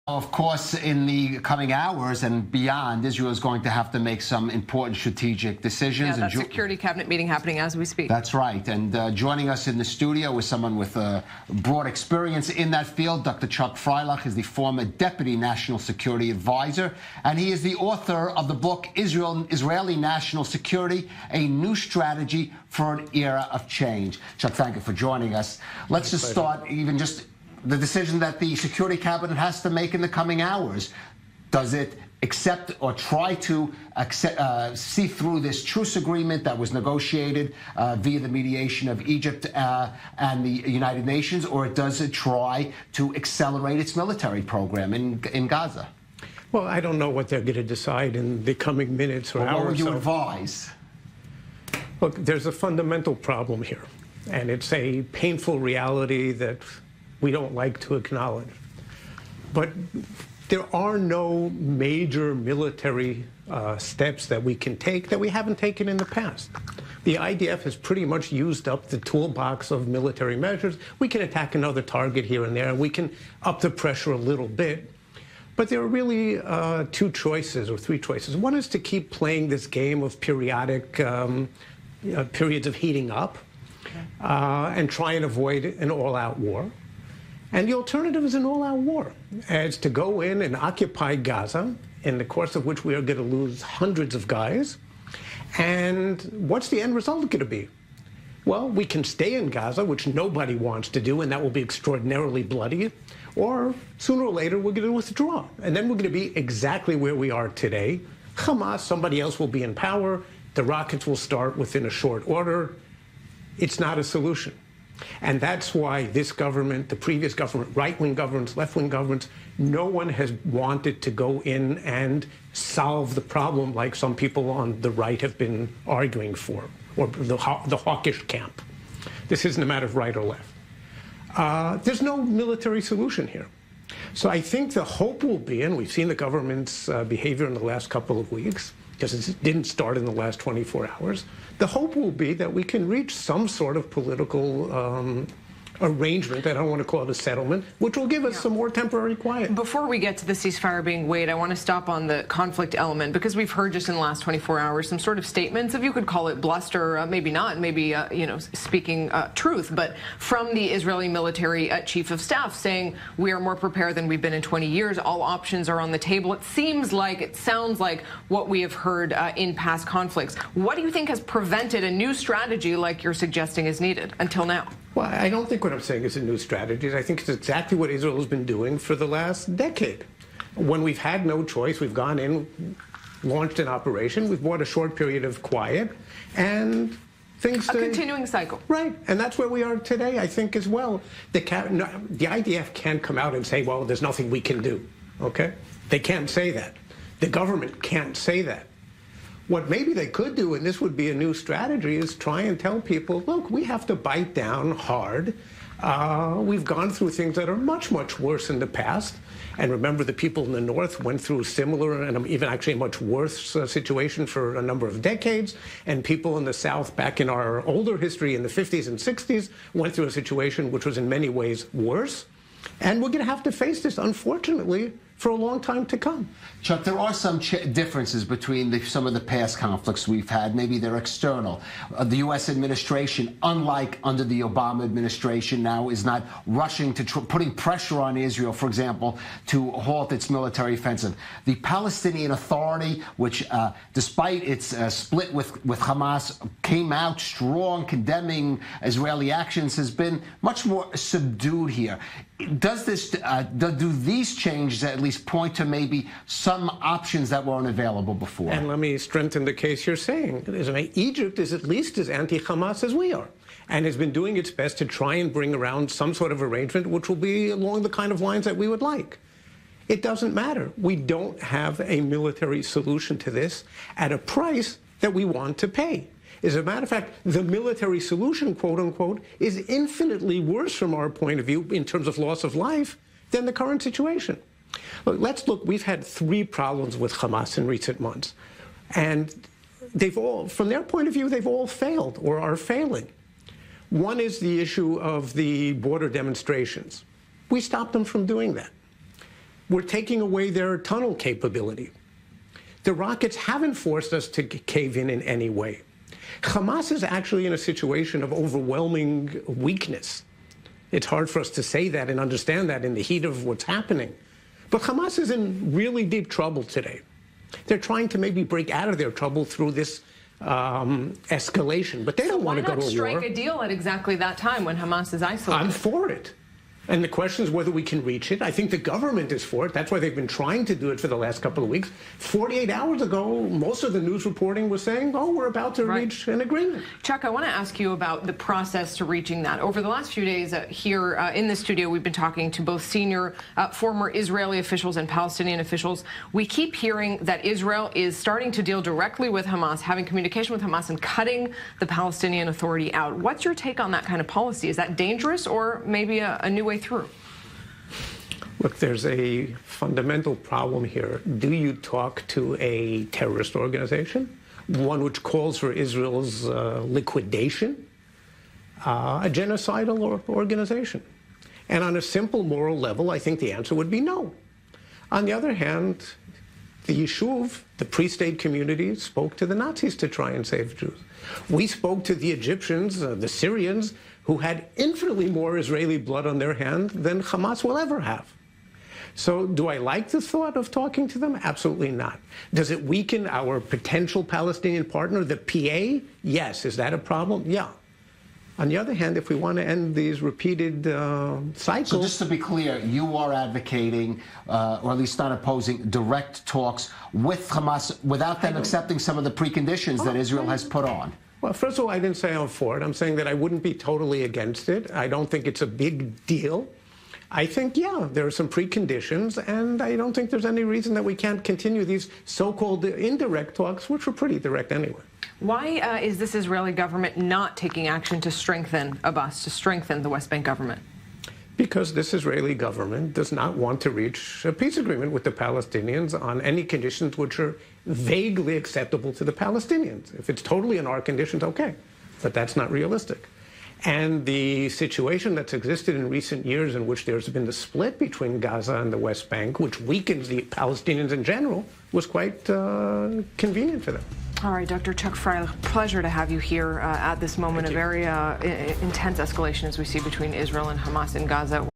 Of course, in the coming hours and beyond, Israel is going to have to make some important strategic decisions. Yeah, that security cabinet meeting happening as we speak. That's right. And joining us in the studio is someone with a broad experience in that field. Dr. Chuck Freilich is the former Deputy National Security Advisor, and he is the author of the book Israeli National Security, A New Strategy for an Era of Change. Chuck, thank you for joining us. Let's just start even just the decision that the Security Cabinet has to make in the coming hours. Does it accept or try to see through this truce agreement that was negotiated via the mediation of Egypt and the United Nations, or does it try to accelerate its military program in Gaza? Well, I don't know what they're going to decide in the coming minutes or hours. What would you advise? Look, there's a fundamental problem here, and it's a painful reality that we don't like to acknowledge. But there are no major military steps that we can take that we haven't taken in the past. The IDF has pretty much used up the toolbox of military measures. We can attack another target here and there, and we can up the pressure a little bit. But there are really two choices or three choices. One is to keep playing this game of periodic periods of heating up and try and avoid an all-out war. And the alternative is an all-out war. It's to go in and occupy Gaza, in the course of which we are going to lose hundreds of guys. And what's the end result going to be? Well, we can stay in Gaza, which nobody wants to do, and that will be extraordinarily bloody. Or sooner or later, we're going to withdraw. And then we're going to be exactly where we are today. Hamas, somebody else will be in power. The rockets will start within a short order. It's not a solution. And that's why this government, the previous government, right-wing governments, left-wing governments, no one has wanted to go in and solve the problem like some people on the right have been arguing for, or the hawkish camp. This isn't a matter of right or left. There's no military solution here. So I think the hope will be, and we've seen the government's behavior in the last couple of weeks, because it didn't start in the last 24 hours, the hope will be that we can reach some sort of political arrangement, I don't want to call it a settlement, which will give us some more temporary quiet. Before we get to the ceasefire being weighed, I want to stop on the conflict element, because we've heard just in the last 24 hours some sort of statements, if you could call it bluster, maybe not, maybe, speaking truth, but from the Israeli military chief of staff saying we are more prepared than we've been in 20 years. All options are on the table. It sounds like what we have heard in past conflicts. What do you think has prevented a new strategy like you're suggesting is needed until now? Well, I don't think what I'm saying is a new strategy. I think it's exactly what Israel has been doing for the last decade. When we've had no choice, we've gone in, launched an operation, we've brought a short period of quiet, and things... A continuing cycle. Right, and that's where we are today, I think, as well. The IDF can't come out and say, well, there's nothing we can do, okay? They can't say that. The government can't say that. What maybe they could do, and this would be a new strategy, is try and tell people, look, we have to bite down hard. We've gone through things that are much, much worse in the past. And remember, the people in the north went through a similar and even actually a much worse situation for a number of decades. And people in the south, back in our older history in the 50s and 60s, went through a situation which was in many ways worse. And we're going to have to face this, unfortunately, for a long time to come. Chuck, there are some differences between some of the past conflicts we've had. Maybe they're external. The U.S. administration, unlike under the Obama administration now, is not rushing to putting pressure on Israel, for example, to halt its military offensive. The Palestinian Authority, which, despite its split with Hamas, came out strong condemning Israeli actions, has been much more subdued here. Does this, do these changes at least point to maybe some options that weren't available before? And let me strengthen the case you're saying. Egypt is at least as anti-Hamas as we are, and has been doing its best to try and bring around some sort of arrangement which will be along the kind of lines that we would like. It doesn't matter. We don't have a military solution to this at a price that we want to pay. As a matter of fact, the military solution, quote unquote, is infinitely worse from our point of view in terms of loss of life than the current situation. Look, we've had 3 problems with Hamas in recent months. And they've all, from their point of view, they've all failed or are failing. One is the issue of the border demonstrations. We stopped them from doing that. we're taking away their tunnel capability. The rockets haven't forced us to cave in any way. Hamas is actually in a situation of overwhelming weakness. It's hard for us to say that and understand that in the heat of what's happening. But Hamas is in really deep trouble today. They're trying to maybe break out of their trouble through this escalation, but they don't want to go to a war. Why not strike a deal at exactly that time when Hamas is isolated? I'm for it. And the question is whether we can reach it. I think the government is for it. That's why they've been trying to do it for the last couple of weeks. 48 hours ago, most of the news reporting was saying, oh, we're about to reach an agreement. Chuck, I want to ask you about the process to reaching that. Over the last few days here in the studio, we've been talking to both senior former Israeli officials and Palestinian officials. We keep hearing that Israel is starting to deal directly with Hamas, having communication with Hamas and cutting the Palestinian Authority out. What's your take on that kind of policy? Is that dangerous or maybe a new way through? Look, there's a fundamental problem here. Do you talk to a terrorist organization, one which calls for Israel's liquidation, a genocidal organization? And on a simple moral level, I think the answer would be no. On the other hand, the Yishuv, the pre-state community, spoke to the Nazis to try and save Jews. We spoke to the Egyptians, the Syrians, who had infinitely more Israeli blood on their hand than Hamas will ever have. So do I like the thought of talking to them? Absolutely not. Does it weaken our potential Palestinian partner, the PA? Yes. Is that a problem? Yeah. On the other hand, if we want to end these repeated cycles... So just to be clear, you are advocating, or at least not opposing, direct talks with Hamas without them accepting some of the preconditions that Israel has put on? Well, first of all, I didn't say I'm for it. I'm saying that I wouldn't be totally against it. I don't think it's a big deal. I think, yeah, there are some preconditions, and I don't think there's any reason that we can't continue these so-called indirect talks, which were pretty direct anyway. Why is this Israeli government not taking action to strengthen Abbas, to strengthen the West Bank government? Because this Israeli government does not want to reach a peace agreement with the Palestinians on any conditions which are vaguely acceptable to the Palestinians. If it's totally on our conditions, okay, but that's not realistic. And the situation that's existed in recent years in which there's been the split between Gaza and the West Bank, which weakens the Palestinians in general, was quite convenient for them. All right, Dr. Chuck Freilich, pleasure to have you here at this moment of very intense escalation as we see between Israel and Hamas in Gaza.